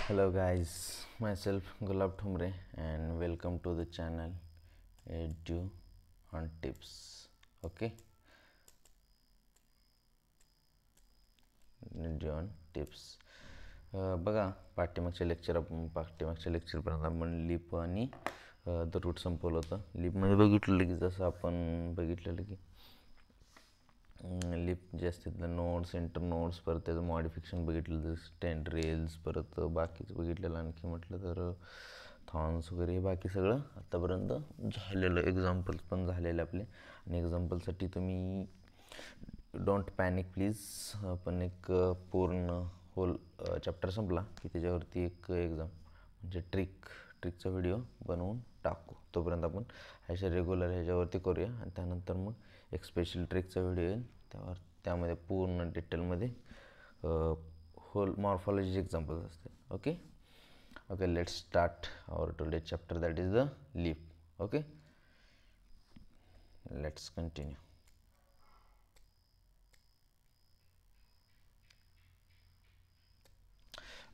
Hello guys, myself Gulab Thumre and welcome to the channel Edu on Tips. Okay, Edu on Tips. बघा पाठीमागच्या लेक्चरपर्यंत आपण lip आणि the route संपवलं होतं. लिपमध्ये बघितलेलं की जसं आपण बघितलेलं की लिप जे असते तर नोड्स इंटर नोड्स परत त्याचं मॉडिफिकेशन बघितलं जसं टेंड्रिल्स परत बाकीचं बघितलेलं आणखी म्हटलं तर थॉर्न्स वगैरे हे बाकी सगळं आत्तापर्यंत झालेलं एक्झाम्पल्स पण झालेले आपले. आणि एक्झाम्पलसाठी तुम्ही डोंट पॅनिक प्लीज. आपण एक पूर्ण होल चॅप्टर संपला की त्याच्यावरती एक एक्झाम म्हणजे ट्रिकचा व्हिडिओ बनवून टाकू. तोपर्यंत आपण ह्याच्या रेग्युलर ह्याच्यावरती करूया आणि त्यानंतर मग एक स्पेशल ट्रिकचा व्हिडिओ येईल त्यामध्ये पूर्ण डिटेलमध्ये होल मॉर्फॉलॉजी एक्झाम्पल्स असते. Okay let's start our today chapter that is the leaf. Okay let's continue.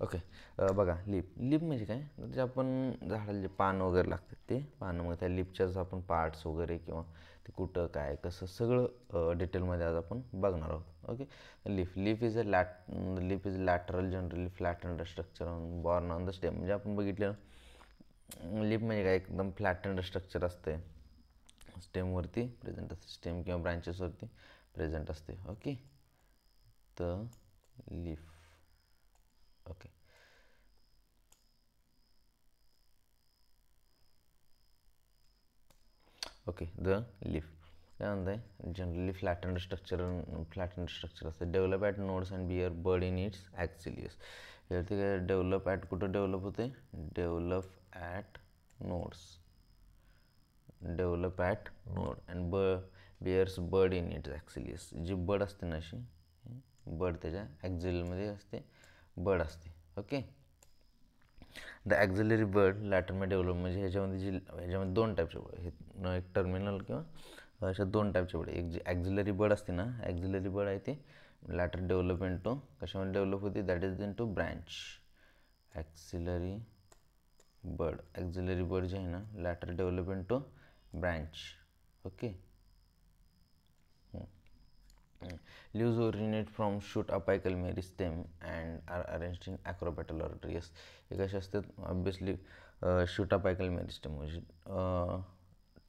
Okay बघा लिप म्हणजे काय म्हणजे आपण झाडाला जे पानं वगैरे लागतात ते पानं मग त्या लिपच्याच आपण पार्ट्स वगैरे किंवा ते कुठं काय कसं सगळं डिटेलमध्ये आज आपण बघणार आहोत. Okay leaf is lateral generally flattened structure born on the stem. म्हणजे आपण बघितलं लिप म्हणजे काय एकदम फ्लॅटन्ड स्ट्रक्चर असते स्टेमवरती प्रेझेंट असते स्टेम किंवा ब्रांचेसवरती प्रेझेंट असते. Okay the leaf. Okay the leaf काय म्हणताय जनरली फ्लॅटन्ड स्ट्रक्चर असते. Develop at nodes and bear bud in its axils. यावरती काय डेव्हलप ॲट कुठं डेव्हलप होते develop at node and bears bud in its axils. जी bud असते ना अशी बर्ड त्याच्या ॲक्झिलमध्ये असते बर्ड असते. ओके द ॲक्झिलरी बर्ड लॅटरमध्ये डेव्हलप म्हणजे ह्याच्यामध्ये दोन टाईपचे बर्ड हे एक टर्मिनल किंवा अशा दोन टाईपचे बर्ड. एक जे ॲक्झिलरी बर्ड असते ना ॲक्झिलरी बर्ड आहे ते लॅटर डेव्हलप इंटू कशामध्ये डेव्हलप होते that is into branch. Axillary bud जे आहे ना later develop into branch. Okay Leaves originate from shoot apical meristem and are arranged in acropetal order. Yes, हे कसे असतात ऑब्विसली शूट अपायकल मेरिस्टेम म्हणजे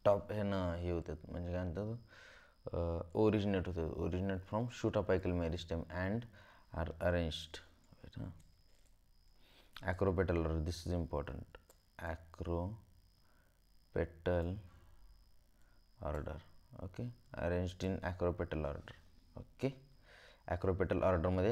top हे ना हे होतात म्हणजे काय म्हणतात originate from shoot apical meristem and are arranged acropetal order. This is important. Acropetal order. Okay, arranged in acropetal order. Okay acropetal ऑर्डरमध्ये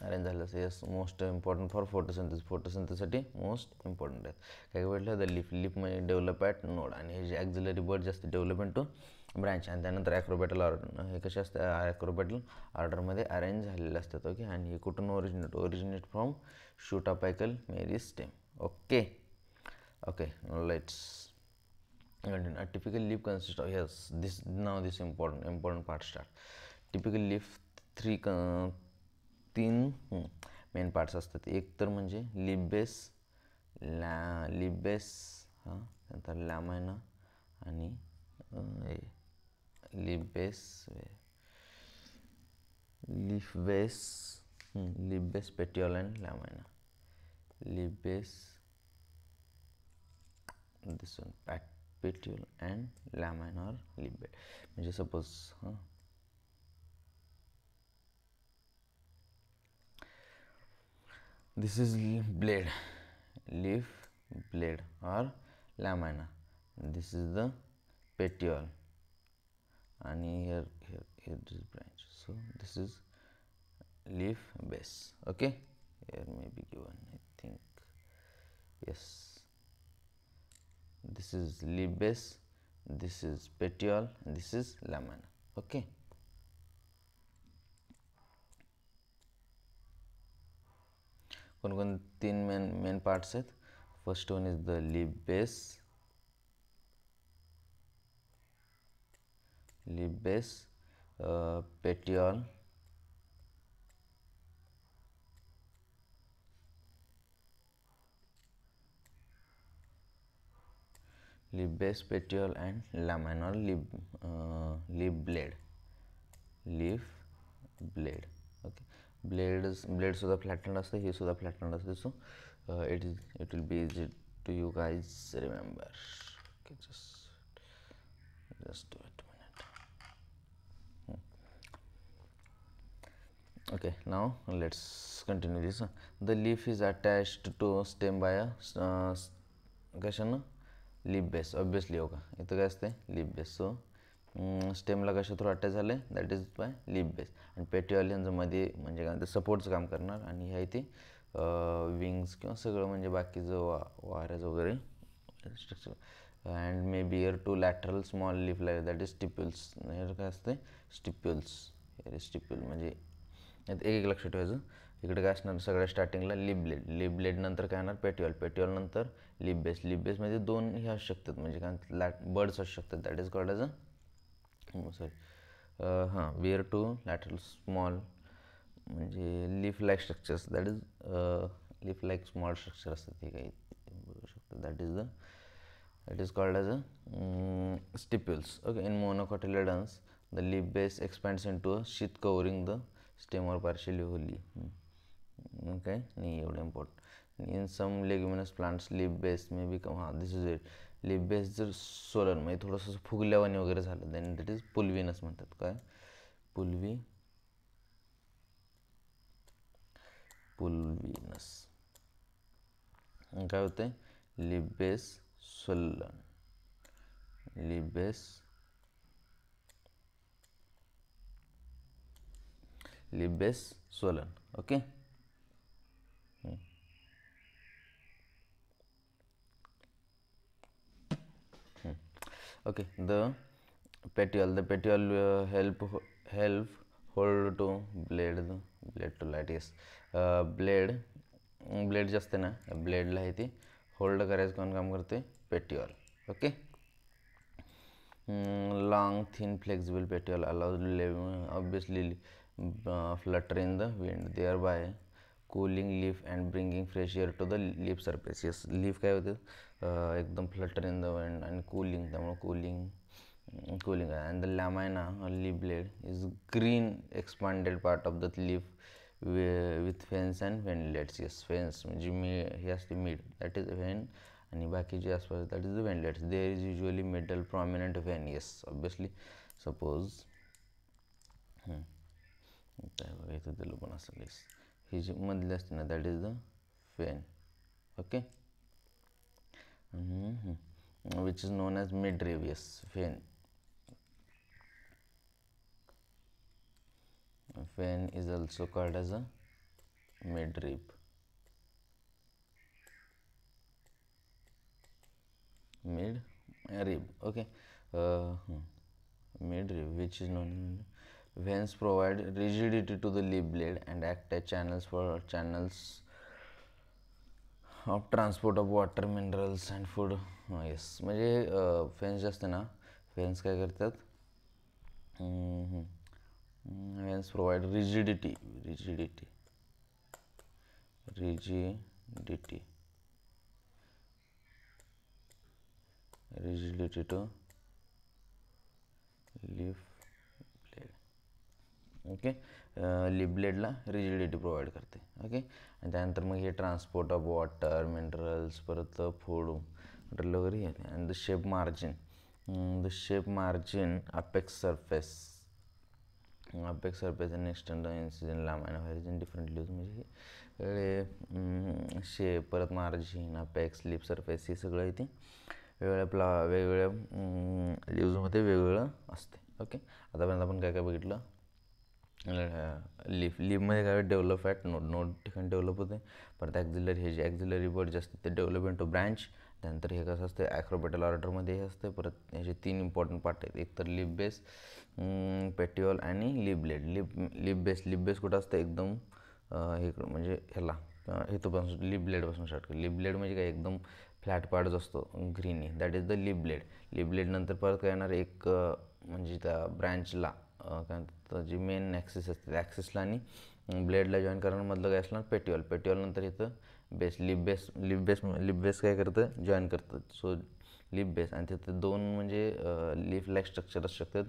अरेंज झालं असं. येस मोस्ट इम्पॉर्टंट फॉर फोटोसिंथेसिससाठी मोस्ट इम्पॉर्टंट आहेत. काय भेटलं द लिफ म्हणजे develop at node आणि हे जे ॲक्झिलरी बर्ड जास्त डेव्हलपमेंट टू ब्रँच आणि त्यानंतर ॲक्रोपेटल ऑर्डर हे कसे असतात ॲक्रोपेटल ऑर्डरमध्ये अरेंज झालेले असतात. ओके आणि हे कुठून originate from shoot apical meristem. Okay let's a typical leaf consists of this important part start. Typical leaf तीन मेन पार्ट्स असतात. एक तर म्हणजे लिप बेस नंतर लॅमायना आणि leaf base petiole and lamina. Leaf base this one petiole and lamina और leaf bed. म्हणजे suppose this is leaf blade or lamina. This is the petiole and here this branch. So this is leaf base. Okay, here may be given I think. Yes, this is leaf base, this is petiole and this is lamina. Okay कोण तीन main parts आहेत. First one is the lip base petiole leaf base, petiole and lamina or leaf blade. Leaf blade. Okay, blade सुद्धा flattened असते, हे सुद्धा flattened असते. So it will be easy to you guys remember. Okay, just wait a minute. Okay, now let's continue this. The leaf is attached to stem by a कशानं, leaf base. Obviously हो का, इथं काय असते, leaf base. So स्टेमला कशा through attach झाले, that is by leaf base. आणि petiole यांच्यामध्ये म्हणजे काय ते सपोर्टचं काम करणार. आणि ह्या इथे विंग्स किंवा सगळं म्हणजे बाकीचं वाऱ्याचं वगैरे structure. And may bear two lateral small leaf like that is stipules. हे काय असते, स्टिप्युल्स. स्टिप्युल म्हणजे एक लक्ष ठेवायचं. इकडे काय असणार, सगळ्या स्टार्टिंगला लीफ ब्लेड. लीफ ब्लेड नंतर काय येणार, पेटिओल. पेटिओल नंतर लीफ बेस. लीफ बेसमध्ये दोन हे असू शकतात, म्हणजे काय बर्ड्स असू शकतात. That is called as bear two lateral small म्हणजे leaf like structures. That is leaf like small structure असतात, ते काही बघू शकतो. That is called as stipules. Okay, in monocotyledons the leaf base expands into a sheath covering the stem or partially wholly. Okay, नाही एवढं important. In some leguminous plants leaf base may become, this is it. Leaf base जर swollen म्हणजे थोडंसं फुगल्यावानी वगैरे झालं, then that is पुलविनस म्हणतात. काय, पुलविनस. काय होते, leaf base Solan. Leaf base swollen. Okay. Okay, the petiole help hold to blade to light. Yes, blade जे असते ना, ब्लेडला आहे ती होल्ड करायचं कोण काम करते, petiole. Okay. long thin flexible petiole allows obviously flutter in the wind, thereby cooling leaf and bringing fresh air to the leaf surface. Yes, leaf काय होते, एकदम flutter in the wind and cooling, त्यामुळे cooling. And the lamina or leaf blade is green expanded part of the leaf with veins and wendlets. Yes, veins म्हणजे हे असते mid, that is Wien. आणि बाकी जे आसपास that is the veinlets. There is usually middle prominent vein. Yes, obviously. Suppose काय बघा इथं दिलं पण असेल. येस, ही जी मधली असते ना, that is the Wien. Okay, which is non as mid rib. Yes, Wien. Wien is also called as a mid rib. Mid rib. Okay, mid rib, which is known. Veins provide rigidity to the leaf blade and act as channels of transport of water, minerals and food. Yes, म्हणजे veins जे असते ना, veins काय करतात, veins provide rigidity to leaf blade. Okay, leaf ब्लेडला rigidity provide करते. Okay, आणि त्यानंतर मग हे ट्रान्सपोर्ट ऑफ वॉटर, मिनरल्स, परत फूड मटेरियल वगैरे हे. And the shape margin apex surface and extend the incision lamina in different leaves. म्हणजे शेप, परत मार्जिन, अपेक्स, लिप सरफेस, हे सगळं इथे वेगवेगळ्या लिव्जमध्ये वेगवेगळं असते. ओके, आतापर्यंत आपण काय काय बघितलं. लीफमध्ये काय डेव्हलप फॅट नोड ठिकाणी डेव्हलप होते. परत ॲक्झिलरी, हे जे ॲक्झिलरी बर्ड जे असते ते डेव्हलप इंटू ब्रँच. त्यानंतर हे कसं असतं, ॲक्रोबॅटल ऑर्डरमध्ये हे असतं. परत ह्याचे 3 इम्पॉर्टंट पार्ट आहेत, एक तर लीफ बेस, पेटिओल आणि लीफ ब्लेड. लीफ बेस कुठं असतं, एकदम इकडं म्हणजे ह्याला इथंपासून लीफ ब्लेडपासून स्टार्ट कर. लीफ ब्लेड म्हणजे काय, एकदम फ्लॅट पार्टच असतो greeny, that is the leaf blade. Leaf blade नंतर परत काय येणार, एक म्हणजे त्या ब्रँचला काय म्हणतात, जी मेन ॲक्सिस असते त्या ॲक्सिसला आणि ब्लेडला जॉईन करण्यामधलं काय असणार, पेटिओल नंतर इथं बेस. लीफ बेस काय करतं, जॉईन करतं. सो लीफ बेस आणि तिथे दोन म्हणजे लीफ लाईक स्ट्रक्चर असू शकतात,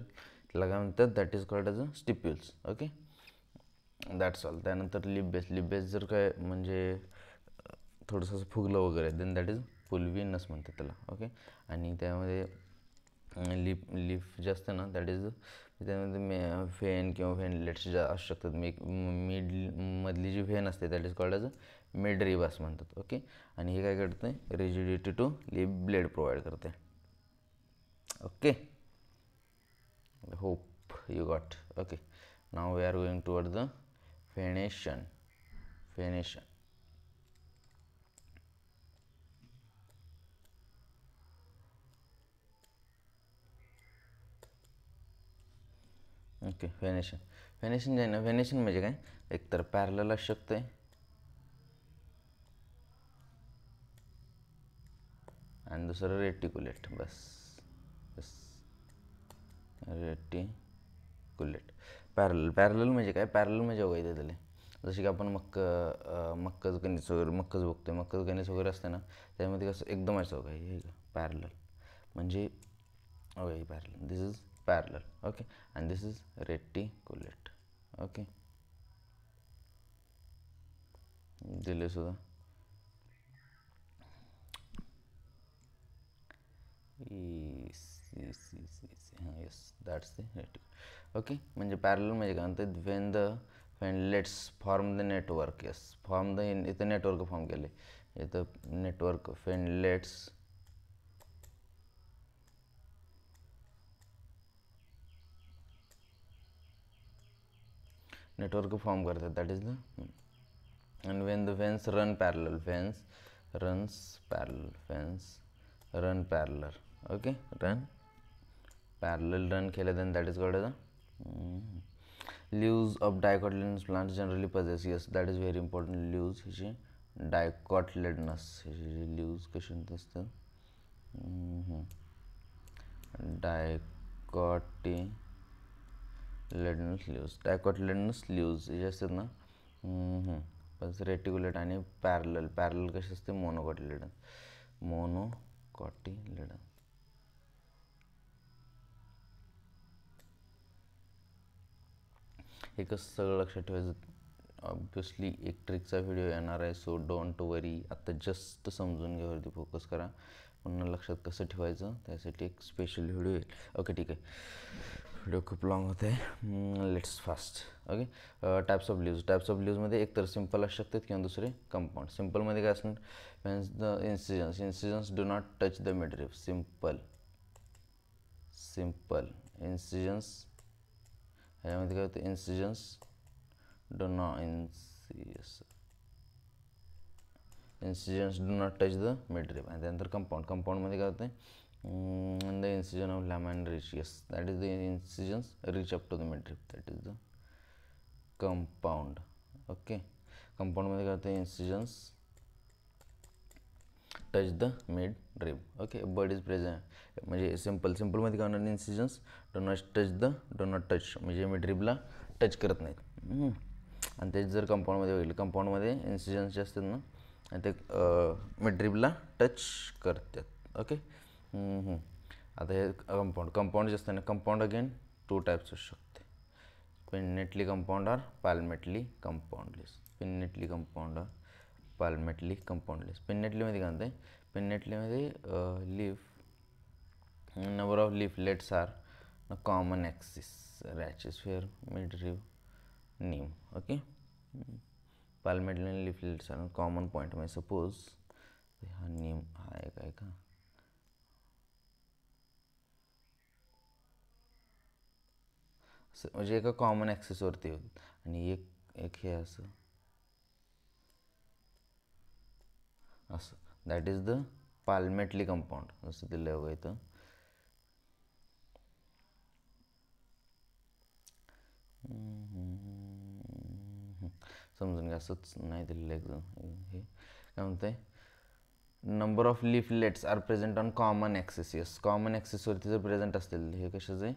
त्याला काय म्हणतात, that is called as a stipules. Okay, that's all. त्यानंतर लीफ बेस जर काय म्हणजे थोडंसं फुगलं वगैरे देन दॅट इज पुलविनस म्हणतात त्याला. ओके, आणि त्यामध्ये लीफ जे असतं ना दॅट इज त्यामध्ये फेन किंवा व्हेनलेट्स ज्या असू शकतात. मधली जी व्हेन असते that is called as a midrib असं म्हणतात. ओके, आणि हे काय करते, rigidity to leaf blade provide करते. Okay, hope you got. Okay, now we are going toward the venation. Okay, venation जे आहे ना, व्हेनेशन म्हणजे काय, एकतर पॅरलल असू शकते आणि दुसरं रेटिक्युलेट. बस रेटिक्युलेट. पॅरलल म्हणजे काय, पॅरलल म्हणजे वगैरे त्याला जसे की आपण मक्काचं गणित वगैरे बघतोय, मक्काचं गणित वगैरे असतं ना, त्यामध्ये कसं एकदम असं काय हे पॅरलल म्हणजे parallel, this is parallel. Okay, and this is reticulate. Okay, दिले सुद्धा yes that's the reticulate. Okay, म्हणजे पॅरलल म्हणजे काय म्हणतात, when the veinlets form the network. Yes, इथं नेटवर्क फॉर्म केले, इथं नेटवर्क फ्रेंडलेट्स नेटवर्क फॉर्म करतात, that is the. and when the veins run parallel, run parallel. Okay, run केले then that is called as leaves of dicotyledonous plants generally possess. Yes, that is very important. leaves ह्याची dicotyledonous leaves कशी असतात, dicotyledonous leaves जे असतात ना, बस reticulate आणि parallel कसे असते, मोनोकॉटिलेडन. हे कसं सगळं लक्षात ठेवायचं. ऑब्वियसली एक ट्रिकचा व्हिडिओ येणार आहे, सो डोंट वरी. आत्ता जस्ट समजून घ्यावरती फोकस करा, पुन्हा लक्षात कसं ठेवायचं त्यासाठी एक स्पेशल व्हिडिओ येईल. ओके, ठीक आहे, व्हिडिओ खूप लॉंग होत आहे, let's fast. Okay, types of लिव्हजमध्ये एक तर सिम्पल असू शकतात किंवा दुसरे कंपाऊंड. सिम्पलमध्ये काय असणार, veins the incisions do not touch the midrib. Simple incisions, ह्याच्यामध्ये काय होतं, incisions do not touch the midrib. आणि त्यानंतर कंपाऊंडमध्ये काय होतं, the incision of lamina reach. Yes, that is the incisions reach up to the midrib. That is the compound. Okay, compound मध्ये काय होतं, incisions touch the midrib. Okay, bud is present. म्हणजे सिम्पलमध्ये काय होणार, incisions do not touch म्हणजे मिडरिबला touch करत नाहीत. आणि तेच जर कंपाऊंडमध्ये बघितलं, कंपाऊंडमध्ये इन्सिजन्स जे असतात ना, आणि ते मिडरिबला टच करतात. ओके, आता हे कंपाऊंड जे असतं ना, कंपाऊंड अगेन टू टाईप्स असू शकते, पिन्नेटली कंपाऊंड और पाल्मेटली कंपाऊंडलेस. पिन्नेटलीमध्ये काय म्हणते, पिन्नेटलीमध्ये number of leaflets are common axis, rachis here, midrib, neem. Okay, palmately leaflets are common point. म्हणजे सपोज हा नीम हा एक आहे का, म्हणजे एका कॉमन ॲक्सेसवरती होत, आणि एक हे असं दॅट इज द पाल्मेटली कंपाऊंड. जसं दिलं बघा इथं, समजून घ्या, असंच नाही दिलेलं एकदम. हे काय म्हणतं आहे, number of leaflets are present on common axis. Yes, common ॲक्सेसवरती जर प्रेझेंट असतील, हे कशाचं आहे,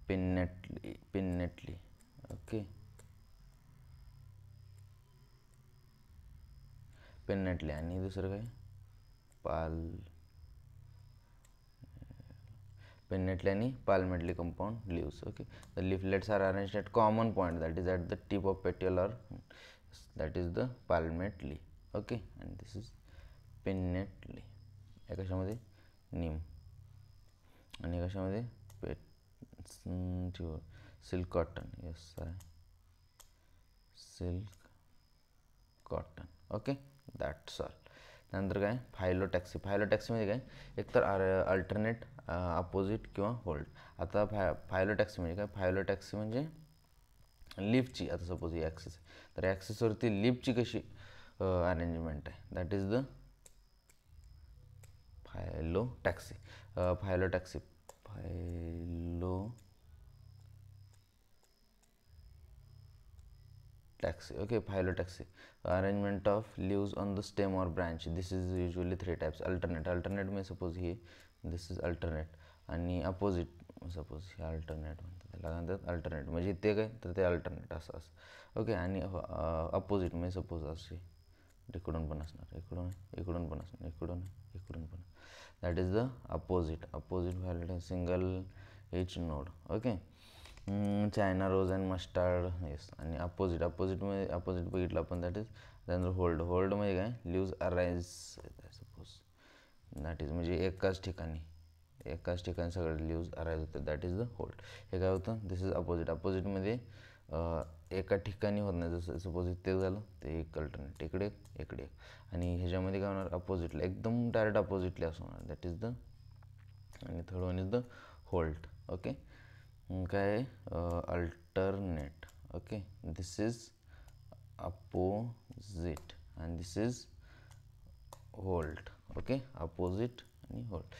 पिन्नेटली. Okay, pinnately. आणि दुसरं काय, पिन्नेटली आणि palmately compound leaves. Okay, the leaflets are arranged at common point that is at the tip of petiole or that is the palmately. Okay, आणि दिस इज पिन्नेटली. या कशामध्ये नीम आणि कशामध्ये silk cotton. Yes आहे silk cotton. Okay, that's all. नंतर काय फायलोटॅक्सी. फायलोटॅक्सीमध्ये काय एकतर अल्टरनेट, अपोजिट किंवा होल्ड. आता फायलोटॅक्सी म्हणजे काय, फायलोटॅक्सी म्हणजे लिफ्टची. आता सपोज ही ॲक्सिस आहे तर ॲक्सिसवरती लिफ्टची कशी अरेंजमेंट आहे that is the phyllotaxy. Phyllotaxy taxy. Okay, phyllotaxy arrangement of leaves on the stem और branch. This is usually 3 types. Alternate म्हणजे सपोज हे दिस इज अल्टरनेट आणि अपोजिट सपोज हे अल्टरनेट म्हणतात, त्याला म्हणतात अल्टरनेट म्हणजे ते काय तर ते अल्टरनेट असं. ओके, आणि अपोजिट म्हणजे सपोज असे इकडून पण असणार, इकडून पण असणार, इकडून पण. That is the opposite. Phyllotaxy single each node. Okay, China rose and mustard. Yes, आणि अपोजिट बघितलं आपण दॅट इज त्यानंतर होल्डमध्ये काय leaves arise suppose that is म्हणजे एकाच ठिकाणी सगळे लीव्ज अराइज होतात दॅट इज द होल्ड. हे काय होतं दिस इज अपोजिटमध्ये एका ठिकाणी होत नाही, जसं सपोज इथे झालं ते एक अल्टरनेट इकडे आणि ह्याच्यामध्ये काय होणार अपोजिटला एकदम डायरेक्ट अपोजिटली असं होणार दॅट इज द. आणि third one is the whorl. Okay, काय alternate. Okay, this is opposite and this is whorl. Okay, opposite आणि होल्ड.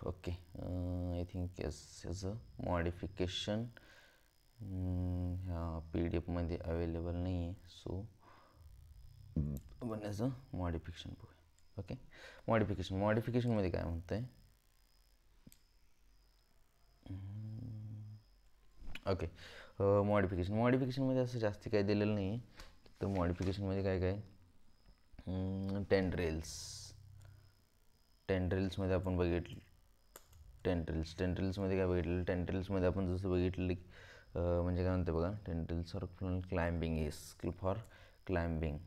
ओके, आय थिंक याचं मॉडिफिकेशन ह्या PDF मध्ये अवेलेबल नाही आहे, सो आपण याचं मॉडिफिकेशन बघूया. ओके, मॉडिफिकेशनमध्ये काय म्हणतं आहे. ओके, मॉडिफिकेशनमध्ये असं जास्ती काय दिलेलं नाही आहे. तर मॉडिफिकेशनमध्ये काय टेंड्रिल्समध्ये आपण बघितलं. टेंड्रिल्समध्ये काय बघितलेलं, टेंड्रिल्समध्ये आपण जसं बघितलेलं की म्हणजे काय म्हणते बघा, tendrils for climbing is for climbing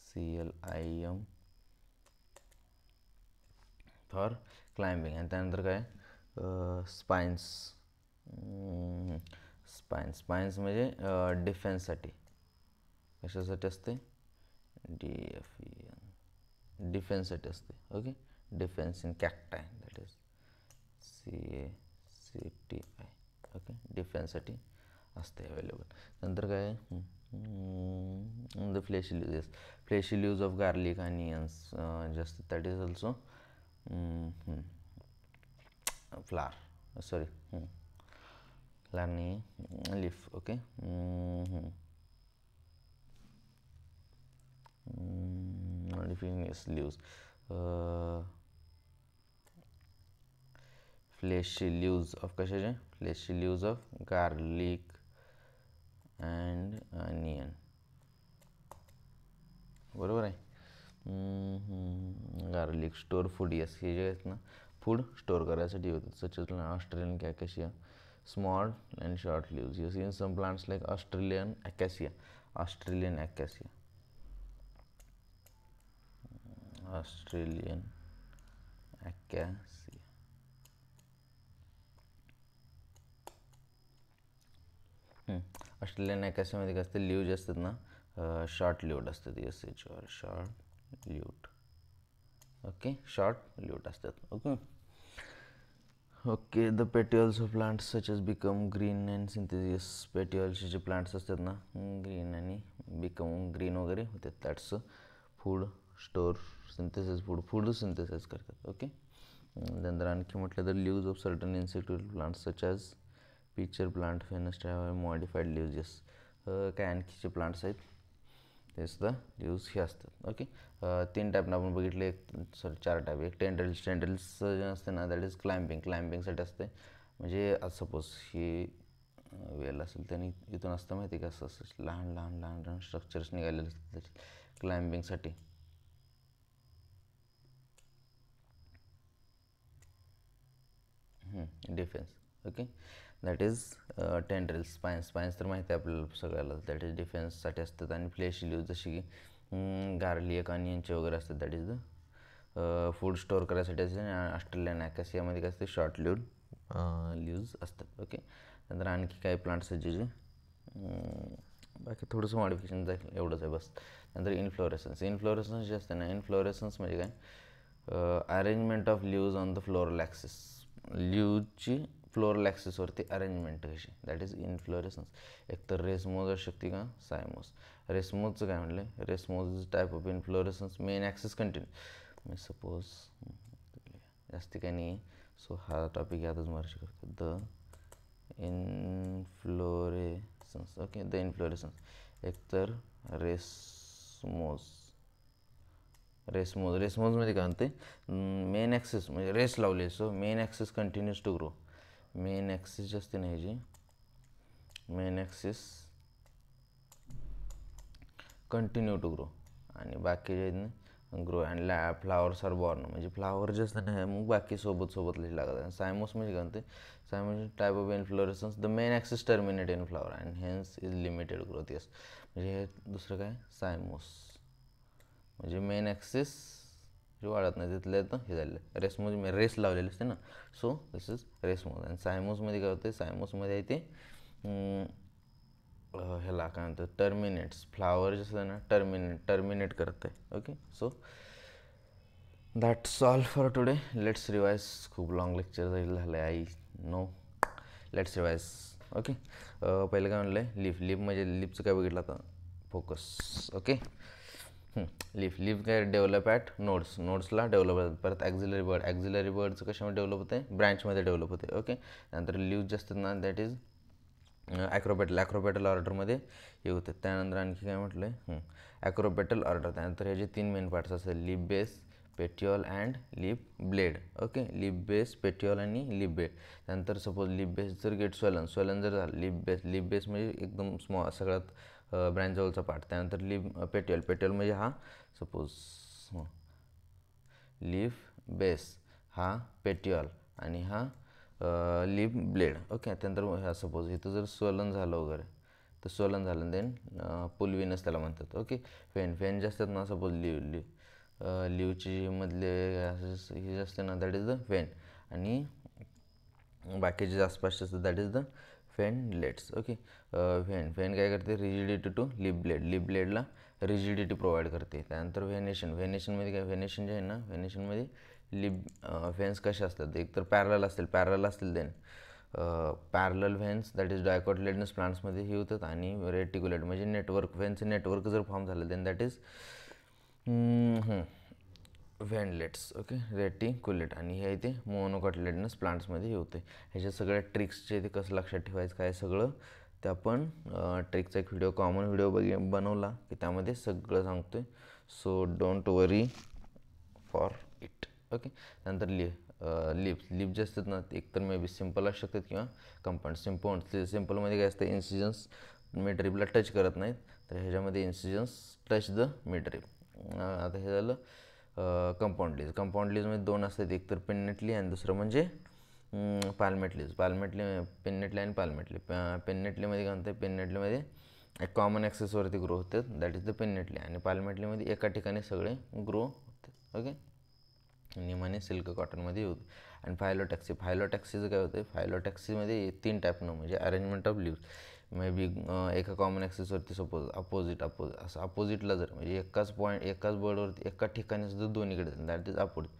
CLIM for climbing. आणि त्यानंतर काय स्पाइन्स म्हणजे डिफेन्ससाठी. कशासाठी असते डिफेन्ससाठी असते. Okay, defence in cacti that is CACTI. Okay, डिफेन्ससाठी असते अवेलेबल. नंतर काय the fleshy leaves of garlic onions just that is also flower leaf. Okay, leaves fleshy leaves of कशाचे fleshy leaves of garlic and onion. बरोबर आहे. Garlic store food. Yes, हे जे आहेत ना फूड स्टोर करायसाठी होतात. Such as Australian acacia small and short leaves. You see in some plants like Australian acacia. Australian अकॅसियामध्ये काय असते लीव जे असतात ना शॉर्ट लिव्ड असतात. Short lived. Okay, short lived असतात. Okay, the petioles of plants such as become green and synthesis. पेट्युल्सचे जे प्लांट्स असतात ना ग्रीन आणि बिकम ग्रीन वगैरे होतात. That's food store synthesis. Food synthesis करतात. ओके, नंतर आणखी म्हटलं तर leaves of certain insectivorous plants such as pitcher plant Venus modified leaves. काय आणखीचे प्लांट्स आहेत ते सुद्धा लीव्ज हे असतात. ओके, 3 टाईपनं आपण बघितले. 4 टाईप. एक टेंड्रिल्स जे असते ना दॅट इज क्लाइंबिंगसाठी असते. म्हणजे आज सपोज ही वेल असेल त्याने इथून असतं माहिती का असं लहान स्ट्रक्चर्स निघालेले असतात क्लाइंबिंगसाठी. Defence. Okay, that is tendrils. Spines तर माहिती आहे आपल्याला सगळ्याला, दॅट इज डिफेन्ससाठी असतात. आणि फ्लेशी लिव्ज जशी की गार्लिक अनियनचे वगैरे असतात, that is the food store करायसाठी असते. आणि ऑस्ट्रेलियन ॲकासियामध्ये काय असते, शॉर्ट लिव्ड लिव्ज असतात. ओके, नंतर आणखी काही प्लांट्स आहेत जे बाकी थोडंसं मॉडिफिकेशन जाईल, एवढंच आहे बस. नंतर इन्फ्लोरेसन्स जे असते ना, इन्फ्लोरेसन्स म्हणजे काय, arrangement of leaves on the floral axis. लिव्जची फ्लोरल ॲक्सिसवरती अरेंजमेंट कशी, दॅट इज इन्फ्लोरेसन्स. एकतर रेसमोज असू शकते का सायमोस. रेसमोजचं काय म्हटलं, racemose is type of inflorescence. Main axis continue मी सपोज जास्ती काय नाही. सो हा टॉपिक यातच मार्च करतो, the inflorescence. Okay, the inflorescence. एकतर रेसमोजमध्ये काय म्हणते, मेन ॲक्सिस म्हणजे रेस लावली. So main axis continues to grow. Main axis जी असते ना ह्याची, main axis continue to grow. आणि बाकी जे आहेत ना grow and flowers are born. म्हणजे फ्लावर जे असतं ना मग बाकी सोबत लागतात. सायमोस म्हणजे काय म्हणते, cymose type of inflorescence. The main axis terminate in flower and hence is limited growth. Yes, म्हणजे हे दुसरं काय सायमोस म्हणजे मेन ॲक्सिस जे वाढत नाही तिथलं तर हे झालेलं. रेसमोज रेस लावलेले असते ना, सो दिस इज रेसमोज. आणि सायमोसमध्ये काय होते, सायमोसमध्ये आहे ते ह्याला काय म्हणतात, टर्मिनेट्स. फ्लावर जे असतं ना टर्मिनेट करत आहे. Okay, so that's all for today. Let's revise. खूप लॉंग लेक्चर झालं आहे, I know. Let's revise. Okay, पहिलं काय म्हणलं आहे, लीफ म्हणजे लीफचं काय बघितलं आता, फोकस. ओके, लीफ काय डेव्हलप ॲट नोड्सला डेव्हलप होतात. परत ॲक्झिलरी बर्डचं कशामध्ये डेव्हलप होते, ब्रँचमध्ये डेव्हलप होते. ओके, नंतर लीव्ज जे असतात ना दॅट इज ॲक्रोपेटल ऑर्डरमध्ये हे होते. त्यानंतर आणखी काय म्हटलं आहे, ॲक्रोपेटल ऑर्डर. त्यानंतर ह्याचे 3 मेन पार्ट्स असतात, leaf base, petiole and leaf blade. Okay, leaf base, petiole आणि लीफ ब्लेड. त्यानंतर सपोज लीफ बेस जर गेट स्वलन जर झालं, लीफ बेस म्हणजे एकदम सगळ्यात ब्रँच जवळचा पार्ट. त्यानंतर लीफ पेट्युअल म्हणजे हा सपोज लीफ बेस, हा पेट्युअल आणि हा लीफ ब्लेड. ओके, त्यानंतर ह्या सपोज इथं जर स्वलन झालं वगैरे तर स्वलन झालं देन पुलविनस त्याला म्हणतात. ओके, फेन जे असतात ना, सपोज लिव्हची मधले हे जे असते ना दॅट इज द फेन. आणि बाकीचे आसपासचे असतात that is the veinlets. Okay, vein काय करते, रिजिडिटी टू लीफ ब्लेडला रिजिडिटी प्रोव्हाइड करते. त्यानंतर व्हेनेशनमध्ये काय, व्हेनेशन जे आहे ना, व्हेनेशनमध्ये व्हेन्स कसे असतात, एक तर पॅरल असतील then parallel veins that is dicotyledonous प्लांट्समध्ये हे होतात. आणि रेटिक्युलेट म्हणजे व्हेनचं नेटवर्क जर फॉर्म झालं then that is veinlets. Okay, reticulate. आणि हे ते मोनोकॉटिलेडनस प्लांट्समध्ये हे होते. ह्याच्या सगळ्या ट्रिक्सचे ते कसं लक्षात ठेवायचं काय सगळं ते आपण ट्रिकचा एक कॉमन व्हिडिओ बनवला की त्यामध्ये सगळं सांगतो आहे. So don't worry for it. Okay, नंतर लीफ जे असतात ना एकतर मे बी सिम्पल असू शकतात किंवा कंपाऊंड. सिम्पलमध्ये काय असतं, इन्सिजन्स मिडरिपला टच करत नाहीत, तर ह्याच्यामध्ये इन्सिजन्स टच द मिडरिप. आता हे झालं कंपाऊंड लीजमध्ये 2 असतात, एक तर पेन्नेटली आणि दुसरं म्हणजे पाल्मेटली आणि पाल्मेटली. पेन्नेटलीमध्ये काय म्हणतं, पेन्नेटलीमध्ये एक कॉमन ॲक्सेसवरती ग्रो होतात दॅट इज द पेन्नेटली. आणि पाल्मेटलीमध्ये एका ठिकाणी सगळे ग्रो होतात. ओके, निमाने सिल्क कॉटनमध्ये होतं. आणि फायलोटॅक्सीचं काय होतं, फायलोटॅक्सीमध्ये 3 टाईपनं म्हणजे arrangement of leaves. May be एका कॉमन ॲक्सेसवरती सपोज असं अपोजिटला जर म्हणजे एकाच बर्डवरती एकाच ठिकाणी सुद्धा दोन्हीकडे दॅट इज अपोजिट.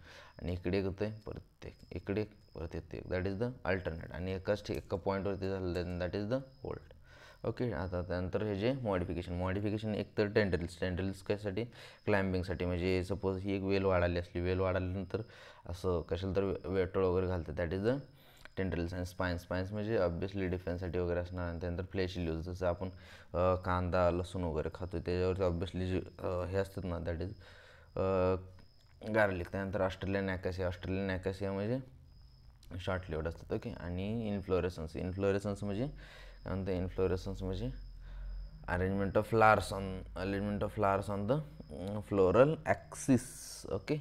आणि इकडे एक होतं आहे परत इकडे परत येते दॅट इज द अल्टरनेट. आणि एका पॉईंटवरती झालं that is the whorl. Okay, आता त्यानंतर हे जे मॉडिफिकेशन एक तर टेंड्रिल्स कशासाठी, क्लाइम्बिंगसाठी. म्हणजे सपोज ही एक वेल वाढाल्यानंतर असं कशाला तर वेटळ वगैरे घालतं दॅट इज द टेंड्रिल्स. आणि स्पाइन्स म्हणजे ऑब्वियसली डिफेन्ससाठी वगैरे असणार. आणि त्यानंतर फ्लेशी लिव्ज जसं आपण कांदा लसूण वगैरे खातो त्याच्यावरती ऑब्वियसली जे हे असतात ना दॅट इज गार्लिक. त्यानंतर ऑस्ट्रेलियन ॲकासिया म्हणजे शॉर्ट लिव्ड असतात. ओके, आणि इन्फ्लोरेसन्स म्हणजे काय म्हणतं, इन्फ्लोरेसन्स म्हणजे arrangement of flowers on the floral axis. Okay,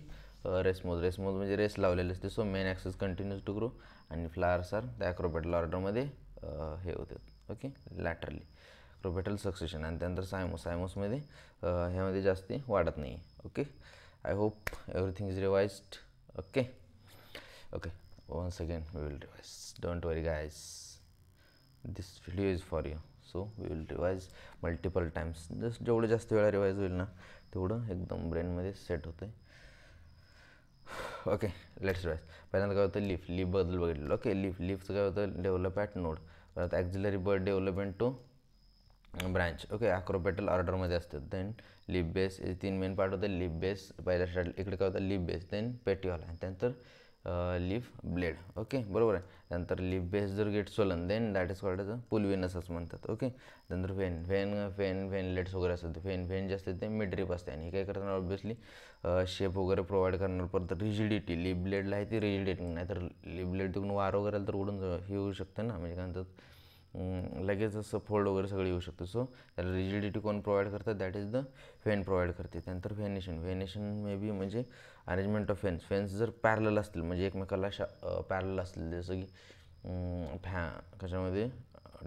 racemose म्हणजे रेस लावलेले असते. So main axis continues to grow आणि फ्लावर्स आर द ॲक्रोपेटल ऑर्डरमध्ये हे होतात. Okay, laterally acropetal succession. आणि त्यानंतर सायमोसमध्ये ह्यामध्ये जास्ती वाढत नाही. Okay, I hope everything is revised. Okay, once again we will revise. Don't worry guys, this video is for you, so we will revise multiple times. Just जेवढं जास्त वेळा रिवाइज होईल ना तेवढं एकदम ब्रेनमध्ये सेट होतं. Okay, let's revise. पहिल्यांदा काय होतं, लीफबद्दल बघितलेलं. ओके, लीफचं काय होतं, डेव्हलप ॲट नोड. परत axillary bud development to branch. Okay, acropetal ऑर्डरमध्ये असतात. Then leaf base, 3 main part होते. लीफ बेस पहिल्या स्टार्ट इकडे काय होतं, लीफ बेस, देन पेटिओल आणि त्यानंतर लीफ ब्लेड. ओके, बरोबर आहे. त्यानंतर लीफ बेस जर get swollen then that is called as a pulvinus असं म्हणतात. ओके, त्यानंतर फेनलेट्स वगैरे असतात. फेन जे असते ते मिड ड्रिप असते आणि हे काय करणार ऑब्विसली शेप वगैरे प्रोव्हाइड करणार. परत रिजिडिटी, लीफ ब्लेडला आहे ती रिजिडिटी, नाही तर लीफ ब्लेड तिकडून वार वगैरे आलं तर उडून हे होऊ शकतं ना, म्हणजे काय म्हणतात लगेच असं फोल्ड वगैरे सगळं येऊ शकतं. सो त्याला रिजिडिटी कोण प्रोव्हाइड करतात, that is the fan provide करते. त्यानंतर व्हेनेशन मे बी म्हणजे अरेंजमेंट ऑफ फेन्स जर पॅरलल असतील म्हणजे एकमेकाला पॅरलल असतील, जसं की कशामध्ये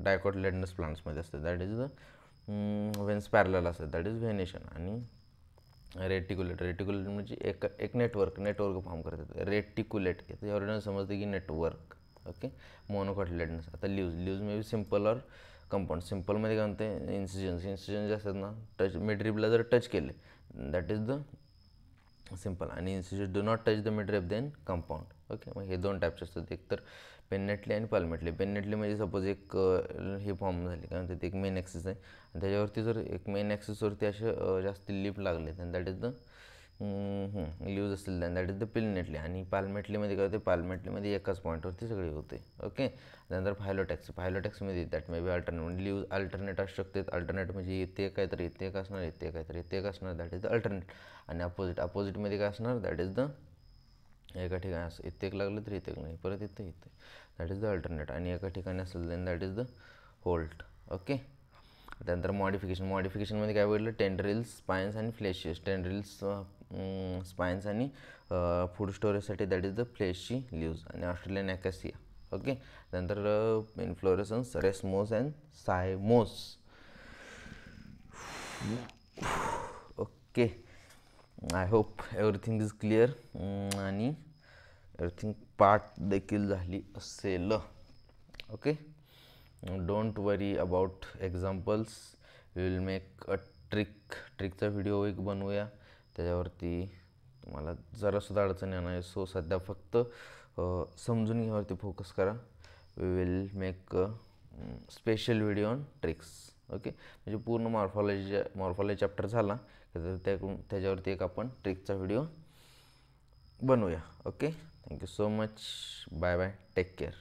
डायकोटिलेडनस प्लांट्समध्ये असतात, दॅट इज द व्हेन्स पॅरलल असतात, दॅट इज व्हेनेशन. आणि रेटिक्युलेट म्हणजे एक नेटवर्क फॉर्म करतात. रेटिक्युलेट याच्यावरून समजते की नेटवर्क. Okay, monocotyledonous. आता leaves may be simple or compound. सिम्पलमध्ये काय म्हणते, इन्सिजन्स जे असतात ना, टच मिडरिबला जर टच केले दॅट इज द सिम्पल, आणि incision do not touch the midrib then compound. Okay, मग हे 2 टाईप्स असतात, एक तर पेननेटली आणि पाल्मेटली. पेननेटली म्हणजे सपोज एक हे फॉर्म झाली काय म्हणते, एक मेन ॲक्सिस आहे आणि त्याच्यावरती जर एक मेन ॲक्सिसवरती असे जास्त लीफ लागले then that is the leaves असतील then दॅट इज द पिलनेटली. आणि पाल्मेटलीमध्ये काय होते, पाल्मेटलीमध्ये एकाच पॉईंटवरती सगळे होते. ओके, त्यानंतर फायलोटॅक्समध्ये दॅट मे बी अल्टरनेट म्हणजे लीव्ज अल्टरनेट असू शकते. अल्टरनेट म्हणजे इथे काहीतरी इथे एक असणार, इथे काहीतरी इथे एक असणार, दॅट इज द अल्टरनेट. आणि अपोजिटमध्ये काय असणार, दॅट इज द एका ठिकाणी असं इथे एक लागलं तर इथे नाही, परत इथे दॅट इज द अल्टरनेट. आणि एका ठिकाणी असेल then that is the whorl. Okay, त्यानंतर मॉडिफिकेशनमध्ये काय बघितलं, टेंड्रिल्स, स्पाइन्स आणि फ्लेशेस. टेंड्रिल्स स्पाइन्स आणि फूड स्टोरेजसाठी that is the fleshy leaves आणि ऑस्ट्रेलियन ॲकॅसिया. ओके, त्यानंतर inflorescence, racemose and cymose. Okay, I hope everything is clear आणि एव्हरीथिंग पार्ट देखील झाली असेल. Okay, don't worry about examples. We will make a ट्रिकचा video एक बनवूया, त्याच्यावरती तुम्हाला जरासुद्धा अडचण येणार आहे. सो सध्या फक्त समजून घ्यावरती फोकस करा. We will make a special video on tricks. Okay, म्हणजे पूर्ण मॉर्फॉलॉजी चॅप्टर झाला तर त्याच्यावरती एक आपण ट्रिकचा व्हिडिओ बनवूया. Okay, thank you so much. Bye bye, take care.